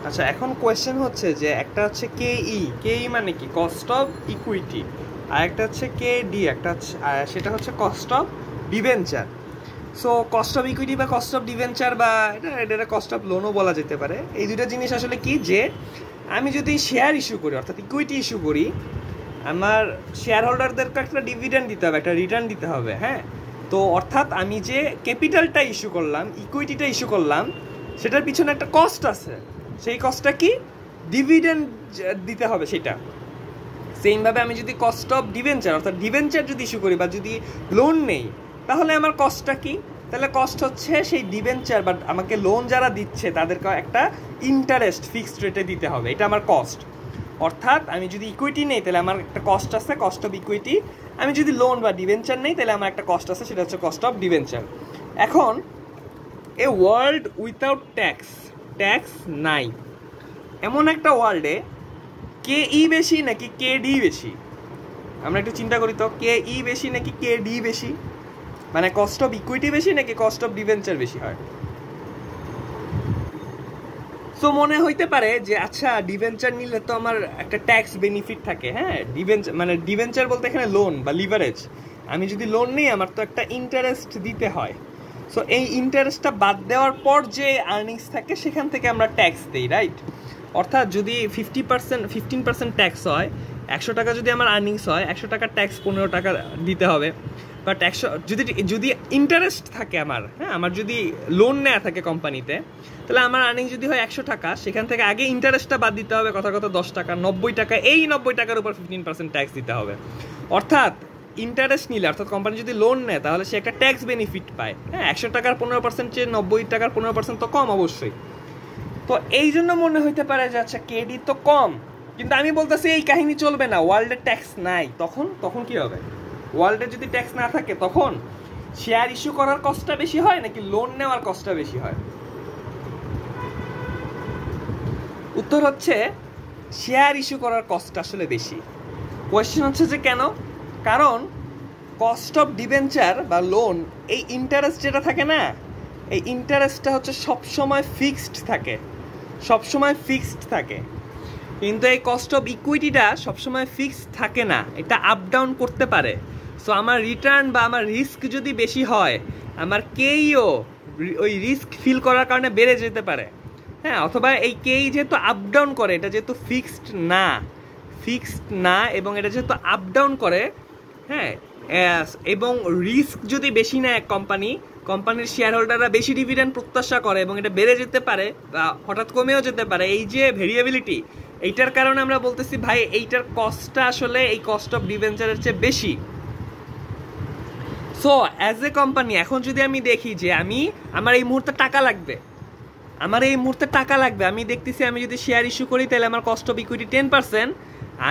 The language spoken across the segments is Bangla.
আচ্ছা, এখন কোয়েশ্চেন হচ্ছে যে একটা হচ্ছে কেই মানে কি কস্ট অফ ইকুইটি, আর একটা হচ্ছে কেডি, একটা হচ্ছে সেটা হচ্ছে cost of debenture. So cost of equity বা কস্ট অফ ডিবেঞ্চার বা এটা কস্ট অফ লোনও বলা যেতে পারে। এই দুটো জিনিস আসলে কি, যে আমি যদি শেয়ার ইস্যু করি অর্থাৎ ইকুইটি ইস্যু করি, আমার শেয়ার হোল্ডারদেরকে একটা ডিভিডেন্ড দিতে হবে, একটা রিটার্ন দিতে হবে। হ্যাঁ, তো অর্থাৎ আমি যে ক্যাপিটালটা ইস্যু করলাম, ইকুইটিটা ইস্যু করলাম, সেটার পিছনে একটা কস্ট আছে। সেই কস্টটা কি? ডিভিডেন্ড দিতে হবে সেটা। সেইমভাবে আমি যদি কস্ট অফ ডিবেঞ্চার অর্থাৎ ডিবেঞ্চার যদি ইস্যু করি বা যদি লোন নেই, তাহলে আমার কস্টটা কি? তাহলে কস্ট হচ্ছে সেই ডিবেঞ্চার বা আমাকে লোন যারা দিচ্ছে তাদেরকে একটা ইন্টারেস্ট ফিক্সড রেটে দিতে হবে, এটা আমার কস্ট। অর্থাৎ আমি যদি ইকুইটি নেই তাহলে আমার একটা কস্ট আছে, কস্ট অফ ইকুইটি। আমি যদি লোন বা ডিবেঞ্চার নেই তাহলে আমার একটা কস্ট আছে, সেটা হচ্ছে কস্ট অফ ডিবেঞ্চার। এখন এ ওয়ার্ল্ড উইথাউট ট্যাক্স নাই, এমন একটা ওয়ার্ল্ডে কে ই বেশি নাকি কে ডি বেশি? আমরা একটু চিন্তা করি তো, কে ই বেশি নাকি কে ডি বেশি? মানে কস্ট অফ ইকুইটি বেশি নাকি কস্ট অফ ডিবেঞ্চার বেশি হয়? সো মনে হইতে পারে যে আচ্ছা ডিবেঞ্চার নিলে তো আমার একটা ট্যাক্স বেনিফিট থাকে। হ্যাঁ, ডিবেঞ্চার বলতে এখানে লোন বা লিভারেজ। আমি যদি লোন নিই আমার তো একটা ইন্টারেস্ট দিতে হয়। সো এই ইন্টারেস্টটা বাদ দেওয়ার পর যে আর্নিংস থাকে সেখান থেকে আমরা ট্যাক্স দিই, রাইট? অর্থাৎ যদি 15% ট্যাক্স হয়, 100 টাকা যদি আমার আর্নিংস হয়, 100 টাকার ট্যাক্স 15 টাকা দিতে হবে। বাট 100 যদি ইন্টারেস্ট থাকে আমার, হ্যাঁ, আমার যদি লোন নেওয়া থাকে কোম্পানিতে, তাহলে আমার আর্নিং যদি হয় 100 টাকা, সেখান থেকে আগে ইন্টারেস্টটা বাদ দিতে হবে কথা 10 টাকা, 90 টাকা। এই 90 টাকার উপর 15% ট্যাক্স দিতে হবে। অর্থাৎ ইন্টারেস্ট নিলে, অর্থাৎ কোম্পানি যদি লোন নেয় তাহলে সে একটা ট্যাক্স বেনিফিট পায়। হ্যাঁ, 100 টাকার 15% চেয়ে 90 টাকার 15% তো কম অবশ্যই। তো এই জন্য মনে হইতে পারে যে আচ্ছা কেডি তো কম, কিন্তু আমি বলতেছি এই কাহিনী চলবে না, ওয়ার্ল্ডে ট্যাক্স নাই। তখন কি হবে? ওয়ার্ল্ডে যদি ট্যাক্স না থাকে তখন শেয়ার ইস্যু করার কস্টটা বেশি হয় নাকি লোন নেওয়ার কস্টটা বেশি হয়? উত্তর হচ্ছে শেয়ার ইস্যু করার কস্ট আসলে বেশি। কোয়েশ্চেন হচ্ছে যে কেন? কারণ কস্ট অফ ডিবেঞ্চার বা লোন, এই ইন্টারেস্ট যেটা থাকে না, এই ইন্টারেস্টটা হচ্ছে সবসময় ফিক্সড থাকে। কিন্তু এই কস্ট অফ ইকুইটিটা সবসময় ফিক্সড থাকে না, এটা আপ ডাউন করতে পারে। সো আমার রিটার্ন বা আমার রিস্ক যদি বেশি হয়, আমার কেইও ওই রিস্ক ফিল করার কারণে বেড়ে যেতে পারে। হ্যাঁ, অথবা এই কেই যেহেতু আপ ডাউন করে, এটা যেহেতু ফিক্সড না এবং এটা যেহেতু আপ ডাউন করে, হ্যাঁ, এবং রিস্ক যদি বেশি নেয় কোম্পানির শেয়ার হোল্ডাররা বেশি ডিভিডেন্ড প্রত্যাশা করে এবং এটা বেড়ে যেতে পারে বা হঠাৎ কমেও যেতে পারে। এই যে ভেরিয়েবিলিটি, এইটার কারণে আমরা বলতেছি ভাই এইটার কস্টটা আসলে এই কস্ট অফ ডিবেঞ্চারের চেয়ে বেশি। সো অ্যাজ এ কোম্পানি এখন যদি আমি দেখি যে আমার এই মুহূর্তে টাকা লাগবে, আমি দেখতেছি আমি যদি শেয়ার ইস্যু করি তাহলে আমার কস্ট অফ ইকুইটি 10%,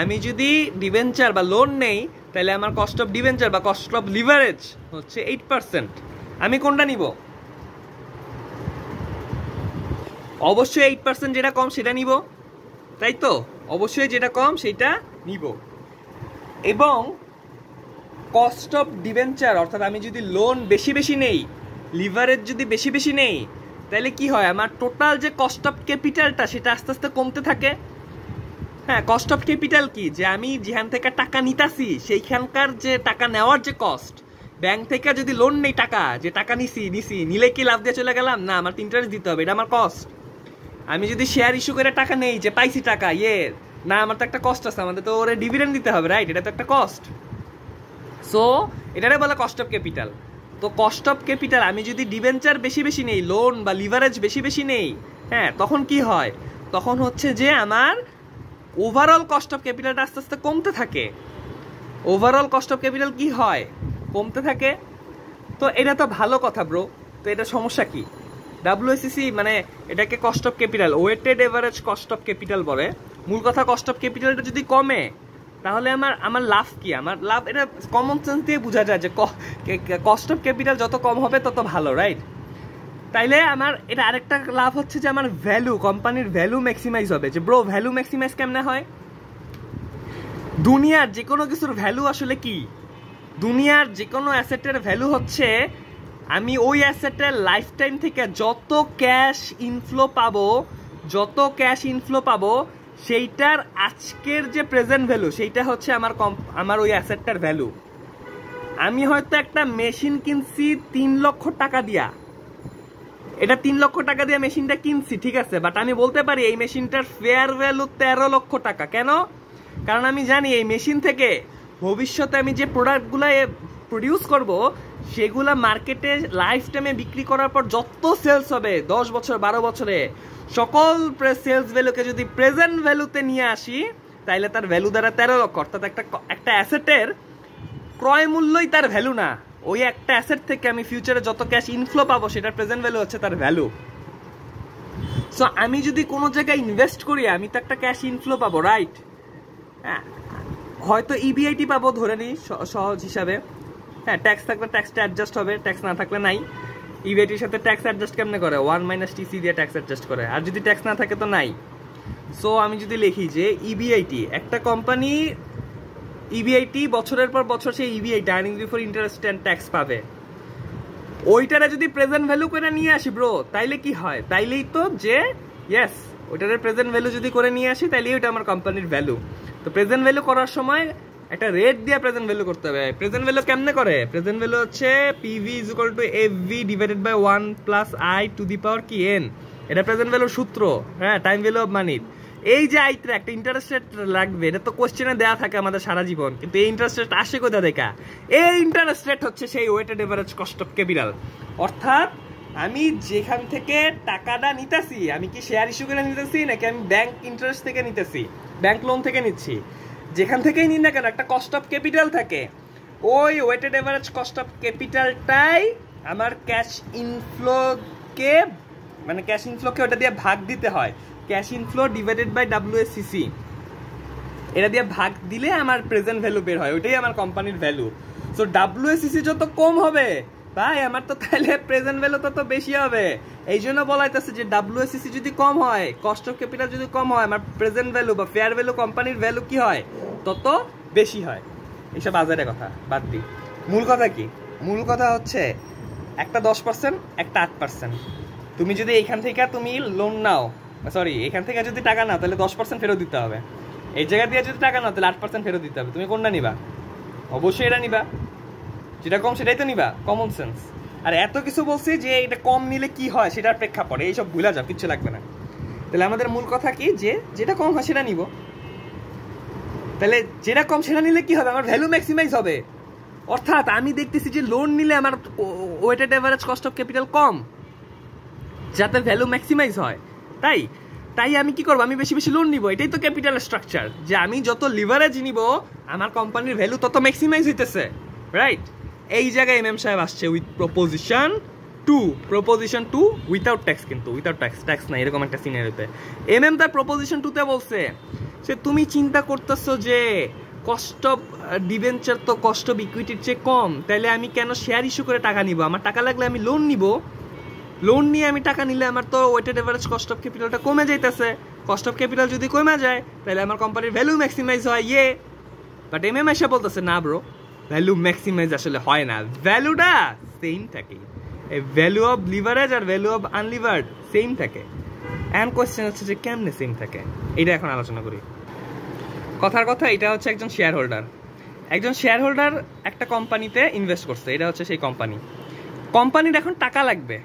আমি যদি ডিবেঞ্চার বা লোন নেই তাহলে আমার কস্ট অফ ডিবেঞ্চার বা কস্ট অফ লিভারেজ হচ্ছে 8%। আমি কোনটা নিব? অবশ্যই 8% যেটা কম সেটা নিব, তাই তো? অবশ্যই যেটা কম সেটা নিব। এবং কস্ট অফ ডিবেঞ্চার অর্থাৎ আমি যদি লোন বেশি নেই, লিভারেজ যদি বেশি নেই, তাহলে কি হয়? আমার টোটাল যে কস্ট অফ ক্যাপিটালটা সেটা আস্তে আস্তে কমতে থাকে। হ্যাঁ, কস্ট অফ ক্যাপিটাল কি? যে আমি যেখান থেকে টাকা নিতাছি সেইখানকার যে টাকা নেওয়ার যে কস্ট, ব্যাংক থেকে যদি লোন নেই, টাকা নিলে কি লাভ দিয়ে চলে গেলাম? না, আমার ইন্টারেস্ট দিতে হবে, এটা আমার কস্ট। আমি যদি শেয়ার ইস্যু করে টাকা নেই, যে পাইছি টাকা, না, আমার তো একটা কস্ট আছে, আমাদের তো ওরে ডিভিডেন্ড দিতে হবে, রাইট? এটা তো একটা কস্ট। সো এটারে বলে কস্ট অফ ক্যাপিটাল। তো কস্ট অফ ক্যাপিটাল, আমি যদি ডিবেঞ্চার বেশি নেই, লোন বা লিভারেজ বেশি নেই, হ্যাঁ, তখন কি হয়? তখন হচ্ছে যে আমার ওভারঅল কস্ট অফ ক্যাপিটালটা আস্তে আস্তে কমতে থাকে। ওভারঅল কস্ট অফ ক্যাপিটাল কি হয়? কমতে থাকে। তো এটা তো ভালো কথা ব্রো, তো এটা সমস্যা কি? ডাব্লিউএসসি মানে এটাকে cost of capital, weighted average cost of capital বলে। মূল কথা কস্ট অফ ক্যাপিটালটা যদি কমে তাহলে আমার লাভ কি? আমার লাভ, এটা কমন সেন্স দিয়ে বোঝা যায় যে কস্ট অফ ক্যাপিটাল যত কম হবে তত ভালো, রাইট? তাইলে আমার এটা আরেকটা লাভ হচ্ছে যে আমার কোম্পানির ভ্যালু ম্যাক্সিমাইজ হবে। যে ব্রো, ভ্যালু ম্যাক্সিমাইজ কেমনে হয়? দুনিয়ার যে কোনো কিছুর ভ্যালু আসলে কি? দুনিয়ার যে কোনো অ্যাসেটের ভ্যালু হচ্ছে আমি ওই অ্যাসেটের লাইফ টাইম থেকে যত ক্যাশ ইনফ্লো পাবো, যত ক্যাশ ইনফ্লো পাবো সেইটার আজকের যে প্রেজেন্ট ভ্যালু সেইটা হচ্ছে আমার ওই অ্যাসেটটার ভ্যালু। আমি হয়তো একটা মেশিন কিনছি 3 লক্ষ টাকা দিয়া, এটা 3 লক্ষ টাকা দিয়ে মেশিনটা কিনছি, ঠিক আছে, বাট আমি বলতে পারি এই মেশিনটার ফেয়ার ভ্যালু 13 লক্ষ টাকা। কেন? কারণ আমি জানি এই মেশিন থেকে ভবিষ্যতে আমি যে প্রোডাক্টগুলো প্রডিউস করব সেগুলা মার্কেটে লাইফ টাইমে বিক্রি করার পর যত সেলস হবে 10 বছর 12 বছরে, সকল সেলস ভ্যালুকে যদি প্রেজেন্ট ভ্যালুতে নিয়ে আসি তাইলে তার ভ্যালু দ্বারা 13 লক্ষ, অর্থাৎ একটা অ্যাসেটের ক্রয় মূল্যই তার ভ্যালু না। ওই একটা অ্যাসেট থেকে আমি ফিউচারে যত ক্যাশ ইনফ্লো পাবো সেটার প্রেজেন্ট ভ্যালু হচ্ছে তার ভ্যালু। সো আমি যদি কোনো জায়গায় ইনভেস্ট করি আমি তো একটা ক্যাশ ইনফ্লো পাবো, রাইট? হয়তো ইবিআইটি পাবো ধরে নিই সহজ হিসাবে, হ্যাঁ, ট্যাক্স থাকলে ট্যাক্সটা অ্যাডজাস্ট হবে, ট্যাক্স না থাকলে নাই। ইবিআইটির সাথে ট্যাক্স অ্যাডজাস্ট কেমনে করে? 1 - TC দিয়ে ট্যাক্স অ্যাডজাস্ট করে, আর যদি ট্যাক্স না থাকে তো নাই। সো আমি যদি লিখি যে ইবিআইটি, একটা কোম্পানি ইবিআইটি বছরের পর বছর সেই EBIT earning before interest and tax পাবে, ওইটারে যদি প্রেজেন্ট ভ্যালু করে নিয়ে আসি ব্রো, তাইলে কি হয়? তাইলেই তো যে ইয়েস, ওইটারে প্রেজেন্ট ভ্যালু যদি করে নিয়ে আসি তাইলেই ওইটা আমার কোম্পানির ভ্যালু। তো প্রেজেন্ট ভ্যালু করার সময় একটা রেট দিয়ে প্রেজেন্ট ভ্যালু করতে হবে। প্রেজেন্ট ভ্যালু কেমনে করে? প্রেজেন্ট ভ্যালু হচ্ছে PV = FV / 1 + I to the power কি n। এটা প্রেজেন্ট ভ্যালুর সূত্র, হ্যাঁ, টাইম ভ্যালু অফ মানি। এই যে আইত্রে একটা ইন্টারেস্ট রেট লাগবে, এটা তো কোশ্চেনে দেওয়া থাকে আমাদের সারা জীবন, কিন্তু এই ইন্টারেস্ট রেট আসে কোথা থেকে? এই ইন্টারেস্ট রেট হচ্ছে সেই weighted average cost of capital. অর্থাৎ আমি যেখান থেকে টাকাটা নিতেছি, আমি কি শেয়ার ইস্যু করে নিতেছি নাকি আমি ব্যাংক ইন্টারেস্ট থেকে নিতেছি, ব্যাংক লোন থেকে নিচ্ছি, যেখান থেকেই নিন না কেন একটা কস্ট অফ ক্যাপিটাল থাকে। ওই ওয়েটেড এভারেজ কস্ট অফ ক্যাপিটালটাই আমার ক্যাশ ইনফ্লোকে, মানে ক্যাশ ইনফ্লোকে ওটা দিয়ে ভাগ দিতে হয়, ক্যাশ ইনফ্লো / WACC, এটা দিয়ে ভাগ দিলে আমার প্রেজেন্ট ভ্যালু বের হয়, ওইটাই আমার কোম্পানির ভ্যালু। সো WACC যত কম হবে ভাই আমার তো তাহলে প্রেজেন্ট ভ্যালু তত বেশি হবে। এই জন্য বলা হইতেছে যে WACC যদি কম হয়, কস্ট অফ ক্যাপিটাল যদি কম হয়, আমার প্রেজেন্ট ভ্যালু বা ফেয়ার ভ্যালু কোম্পানির ভ্যালু কি হয়? তত বেশি হয়। এইসব বাজারের কথা বাদ দিই, মূল কথা কি? মূল কথা হচ্ছে একটা 10%, একটা 8%। তুমি যদি এইখান থেকে তুমি লোন নাও, সরি, এখান থেকে যদি টাকা নাও তাহলে 10% ফেরত দিতে হবে, এই জায়গা দিয়ে যদি টাকা নাও তাহলে 8% ফেরত দিতে হবে। তুমি কোনটা নিবা? অবশ্যই এটা নিবা, যেটা কম সেটাই তো নিবা, কমন সেন্স। আর এত কিছু বলছি যে এটা কম নিলে কি হয় সেটার প্রেক্ষাপটে, এইসব ভুলা যাও, কিচ্ছু লাগবে না। তাহলে আমাদের মূল কথা কি? যে যেটা কম হয় সেটা নিব। তাহলে যেটা কম সেটা নিলে কি হবে? আমার ভ্যালু ম্যাক্সিমাইজ হবে। অর্থাৎ আমি দেখতেছি যে লোন নিলে আমার weighted average cost of capital কম, যাতে ভ্যালু ম্যাক্সিমাইজ হয়। তাই আমি কি করবো? আমি বেশি বেশি লোন নিব। এটাই তো ক্যাপিটাল স্ট্রাকচার, যে আমি যত লিভারেজ নিব আমার কোম্পানির ভ্যালু তত ম্যাক্সিমাইজ হইতেছে, রাইট? এই জায়গায় এমএম সাহেব আসছে উইথ প্রপোজিশন 2 উইথাউট ট্যাক্স, কিন্তু উইথাউট ট্যাক্স না, এরকম একটা সিনারিওতে এমএম তার প্রপোজিশন 2-তে বলছে যে তুমি চিন্তা করতেছো যে কস্ট অফ ডিবেঞ্চার তো কস্ট অফ ইকুইটির চেয়ে কম, তাহলে আমি কেন শেয়ার ইস্যু করে টাকা নিব? আমার টাকা লাগলে আমি লোন নিব, লোন নিয়ে আমি টাকা নিলে আমার তো ওয়েটেড এভারেজ কস্ট অফ ক্যাপিটালটা কমে যাইতেছে। কস্ট অফ ক্যাপিটাল যদি কমে যায় তাহলে আমার কোম্পানির ভ্যালু ম্যাক্সিমাইজ হয়, বাট এমএম এসে বলতেছে না ব্রো, ভ্যালু ম্যাক্সিমাইজ আসলে হয় না, ভ্যালুটা সেম থাকে। এই ভ্যালু অফ লিভারেজ আর ভ্যালু অফ আনলিভার্ড সেম থাকে। এন্ড কোয়েশ্চেন হচ্ছে যে কেমনে সেম থাকে, এটা এখন আলোচনা করি। কথার কথা, এটা হচ্ছে একজন শেয়ার হোল্ডার একটা কোম্পানিতে ইনভেস্ট করছে, এটা হচ্ছে সেই কোম্পানির এখন টাকা লাগবে,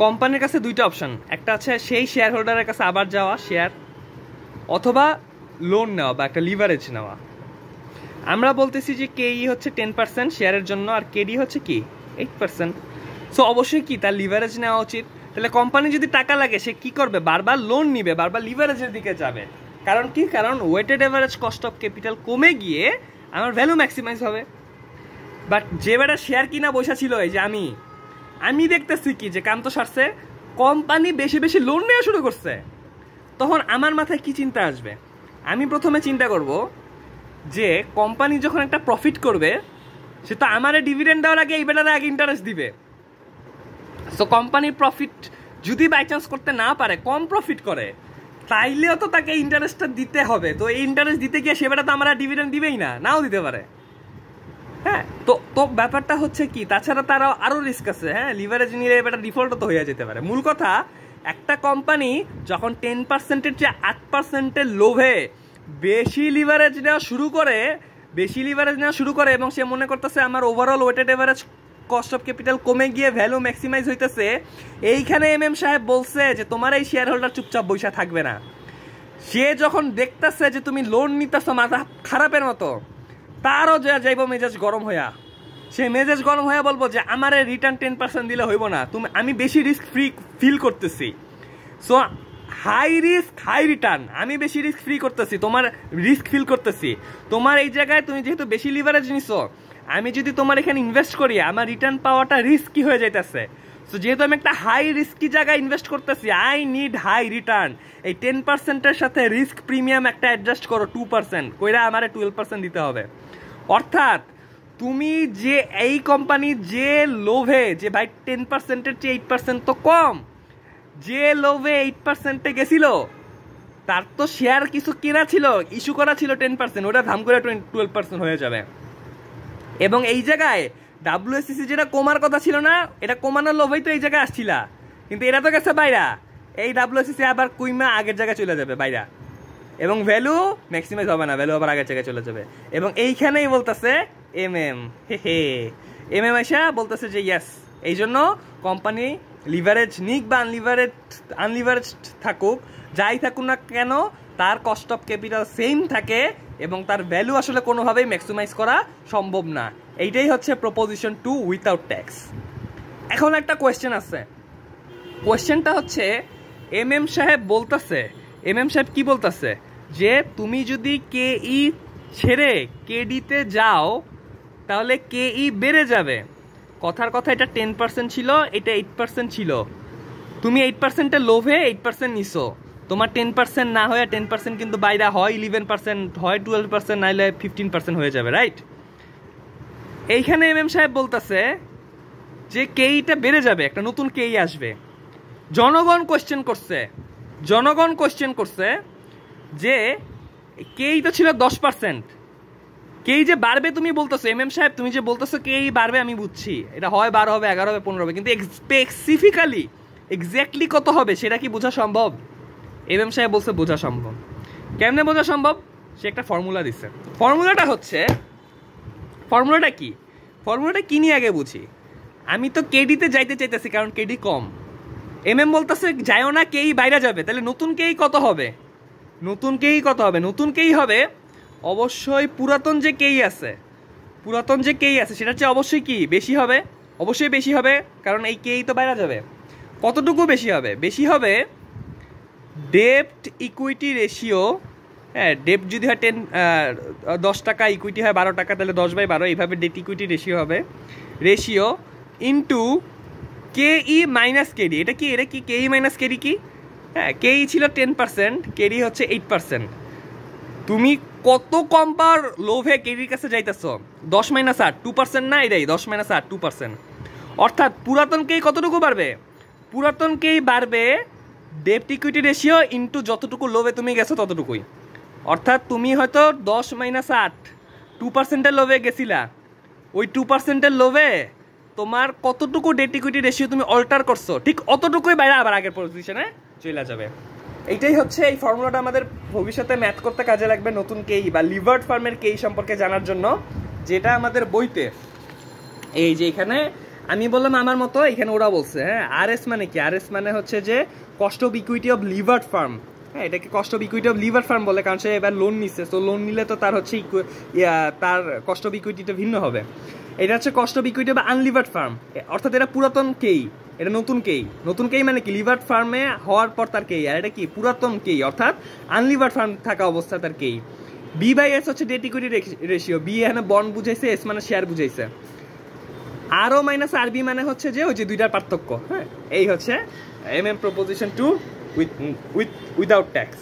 কোম্পানির কাছে দুইটা অপশন, একটা আছে সেই শেয়ার হোল্ডারের কাছে আবার যাওয়া শেয়ার, অথবা লোন নেওয়া বা একটা লিভারেজ নেওয়া। আমরা বলতেছি যে কেই হচ্ছে 10% শেয়ারের জন্য, আর কেডি হচ্ছে কি 8%। সো অবশ্যই কি তার লিভারেজ নেওয়া উচিত। তাহলে কোম্পানি যদি টাকা লাগে সে কি করবে? বারবার লোন নিবে, বারবার লিভারেজের দিকে যাবে। কারণ কি? কারণ weighted average cost of capital কমে গিয়ে আমার ভ্যালু ম্যাক্সিমাইজ হবে। বাট যে বেটা শেয়ার কিনা বসা ছিল, এই যে আমি দেখতেছি কি যে কান্ত সারছে, কোম্পানি বেশি বেশি লোন নেওয়া শুরু করছে, তখন আমার মাথায় কি চিন্তা আসবে? আমি প্রথমে চিন্তা করব যে কোম্পানি যখন একটা প্রফিট করবে সে তো আমারে ডিভিডেন্ড দেওয়ার আগে এই বেটারে আগে ইন্টারেস্ট দিবে। সো কোম্পানির প্রফিট যদি বাই চান্স করতে না পারে, কম প্রফিট করে, তাইলেও তো তাকে ইন্টারেস্টটা দিতে হবে। তো এই ইন্টারেস্ট দিতে গিয়ে সে বেটা তো আমার ডিভিডেন্ড দিবেই না, নাও দিতে পারে। হ্যাঁ, তো ব্যাপারটা হচ্ছে কি, তাছাড়া তারা আরো রিস্ক আছে। হ্যাঁ, লিভারেজ নিলে এটা ডিফল্টও তো হয়ে যেতে পারে। মূল কথা, একটা কোম্পানি যখন 10%-এর চেয়ে 8%-এর লোভে বেশি লিভারেজ নেওয়া শুরু করে এবং সে মনে করতেছে আমার overall weighted average cost of capital কমে গিয়ে ভ্যালু ম্যাক্সিমাইজ হইতেছে, এইখানে এমএম সাহেব বলছে যে তোমার এই শেয়ার হোল্ডার চুপচাপ বইসা থাকবে না। সে যখন দেখতেছে যে তুমি লোন নিতেছ মাথা খারাপের মতো, তারও যাইব মেজাজ গরম হইয়া, সে মেজাজ গরম হইয়া বলবো যে আমার রিটার্ন 10% দিলে হইব না, আমি বেশি রিস্ক ফ্রি ফিল করতেছি, so high risk high return, আমি বেশি রিস্ক ফ্রি করতেছি, তোমার রিস্ক ফিল করতেছি। তোমার এই জায়গায় তুমি যেহেতু বেশি লিভারেজ নিছো, আমি যদি তোমার এখানে ইনভেস্ট করি আমার রিটার্ন পাওয়াটা রিস্কি হয়ে যাইতেছে। সো যেহেতু আমি একটা হাই রিস্কি জায়গায় ইনভেস্ট করতেছি, আই নিড হাই রিটার্ন। এই 10%-এর সাথে রিস্ক প্রিমিয়াম একটা অ্যাডজাস্ট করো 2%, কইরা আমার 12% দিতে হবে। অর্থাৎ তুমি যে এই কোম্পানি যে লোভে যে ভাই 10%-এর চেয়ে 8% তো কম, যে লোভে 8%-এ গেছিল তার তো শেয়ার কিছু কেনা ছিল, ইস্যু করা ছিল 10%, ওটা ধাম করে 12% হয়ে যাবে। এবং এই জায়গায় WSCC যেটা কমার কথা ছিল না, এটা কমানোর লোভেই তো এই জায়গায় আসছিলা, কিন্তু এরা তো গেছে বাইরা, এই WSCC আবার কুইমা আগের জায়গায় চলে যাবে বাইরা, এবং ভ্যালু ম্যাক্সিমাইজ হবে না, ভ্যালু আবার আগের জায়গায় চলে যাবে। এবং এইখানেই বলতেছে এমএম আইসা বলতেছে যে ইয়েস, এই জন্য কোম্পানি লিভারেজ নিক বা আনলিভারেজ থাকুক, যাই থাকুক না কেন, তার কস্ট অফ ক্যাপিটাল সেম থাকে এবং তার ভ্যালু আসলে কোনোভাবেই ম্যাক্সিমাইজ করা সম্ভব না। এইটাই হচ্ছে প্রপোজিশন 2 উইথাউট ট্যাক্স। এখন একটা কোয়েশ্চেন আছে, কোয়েশ্চেনটা হচ্ছে এমএম সাহেব কি বলতেছে যে তুমি যদি কেই ছেড়ে কেডিতে যাও তাহলে কেই বেড়ে যাবে। কথার কথা এটা 10% ছিল, এটা 8% ছিল, তুমি 8%-এর লোভে 8% নিছো, তোমার 10% না হয়ে 10% কিন্তু বাইরে হয় 11%, হয় 12%, নাইলে 15% হয়ে যাবে, রাইট? এইখানে এমএম সাহেব বলতেছে যে কেইটা বেড়ে যাবে, একটা নতুন কেই আসবে। জনগণ কোয়েশ্চেন করছে যে কেই তো ছিল 10%, কেই যে বাড়বে তুমি বলতেছো এমএম সাহেব, তুমি যে বলতেছো কেই বাড়বে আমি বুঝছি, এটা হয় 12 হবে, 11 হবে, 15 হবে, কিন্তু স্পেসিফিক্যালি এক্স্যাক্টলি কত হবে সেটা কি বোঝা সম্ভব? এমএম সাহেব বলছে বোঝা সম্ভব। কেমনে বোঝা সম্ভব? সে একটা ফর্মুলা দিচ্ছে। ফর্মুলাটা কি নিয়ে আগে বুঝি। আমি তো কেডিতে যাইতে চাইতেছি কারণ কেডি কম, এমএম বলতেছে যাইও না, কেই বাইরে যাবে, তাহলে নতুন কেই কত হবে? নতুন কেই হবে অবশ্যই পুরাতন যে কেই আছে সেটার চেয়ে অবশ্যই কি বেশি হবে, অবশ্যই বেশি হবে, কারণ এই কেই তো বাইরে যাবে। কতটুকু বেশি হবে? ডেপ্ট ইকুইটি রেশিও, হ্যাঁ, ডেপ্ট যদি হয় 10 টাকা, ইকুইটি হয় 12 টাকা, তাহলে 10/12, এইভাবে ডেট ইকুইটি রেশিও ইন্টু কেই মাইনাস কেডি। এটা কি কেই মাইনাস কেডি কি? হ্যাঁ, কেই ছিল 10%, কেডি হচ্ছে 8%। তুমি কত কম পাওয়ার লোভে কেডির কাছে যাইতেছ? 10 - 8 2% না, এটাই 10 - 8 2%। অর্থাৎ পুরাতন কেই কতটুকু বাড়বে? পুরাতন কেই বাড়বে ডেপ্ট ইকুইটি রেশিও ইন্টু যতটুকু লোভে তুমি গেছো ততটুকুই। অর্থাৎ তুমি হয়তো 10 - 8 2%-এর লোভে গেছিলা, ওই 2%-এর লোভে তোমার কতটুকু ডেট ইকুইটি রেশিও তুমি অল্টার করছো, ঠিক অতটুকুই বাইরে আবার আগের পজিশনে চলে যাবে। এইটাই হচ্ছে এই ফর্মুলাটা আমাদের ভবিষ্যতে ম্যাথ করতে কাজে লাগবে, নতুন কেই বা লিভার্ড ফার্মের কেই সম্পর্কে জানার জন্য, যেটা আমাদের বইতে এই যে এখানে আমি বললাম আমার মতো, এখানে ওরা বলছে। হ্যাঁ, আরএস মানে কি? আরএস মানে হচ্ছে যে cost of equity of levered farm. হ্যাঁ, এটাকে cost of equity of liver farm বলে, কারণ সে এবার লোন নিচ্ছে, তো লোন নিলে তো তার হচ্ছে তার কস্ট অফ ইকুইটিটা ভিন্ন হবে। এটা হচ্ছে কস্ট অফ ইকুইটি বা আনলিভার্ড ফার্ম, অর্থাৎ এটা পুরাতন কেই, এটা নতুন কেই মানে কি? লিভার্ড ফার্মে হওয়ার পর তার কেই, আর এটা কি? পুরাতন কেই, অর্থাৎ আনলিভার্ড ফার্ম থাকা অবস্থা তার কেই। B/S হচ্ছে ডেট ইকুইটি রেশিও, বি এখানে বন্ড বুঝাইছে, এস মানে শেয়ার বুঝাইছে, আরও মাইনাস আরবি মানে হচ্ছে যে ওই যে দুইটার পার্থক্য। হ্যাঁ, এই হচ্ছে এমএম প্রপোজিশন 2 উইদাউট ট্যাক্স।